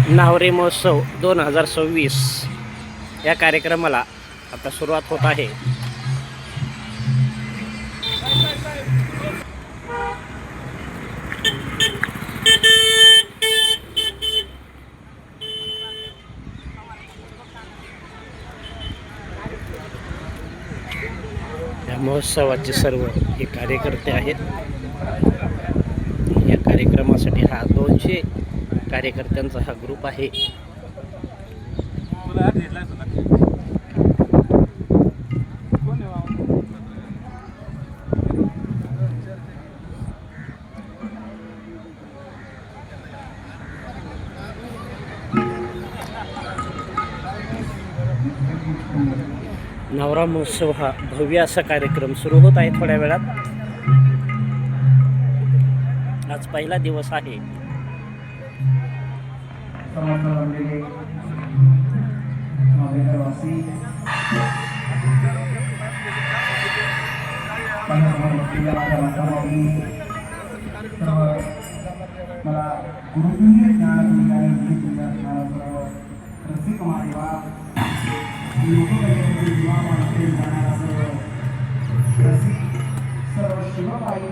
नावरे महोत्सव 2026 या कार्यक्रमाला आता सुरुवात होत आहे. या महोत्सवाचे सर्व हे कार्यकर्ते आहेत. या कार्यक्रमासाठी हा 200 कार्यकर्त्यांचा हा ग्रुप आहे. नवरा महोत्सव हा भव्य असा कार्यक्रम सुरू होत आहे थोड्या वेळात. आज पहिला दिवस आहे. मला गुरुजी ज्ञान रसिक मारेवा सर्व शिवबाई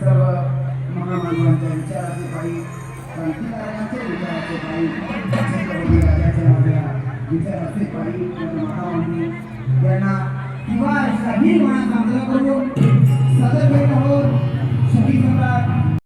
सर्व महामानवांच्या विचाराचे बाई क्रांतिकारकांच्या विचाराचे बाई राजाच्या विचाराचे बाई महामानवी यांना किंवा काही माणूस आंदोलन करून सदर भेट आहोत शहीद सम्राट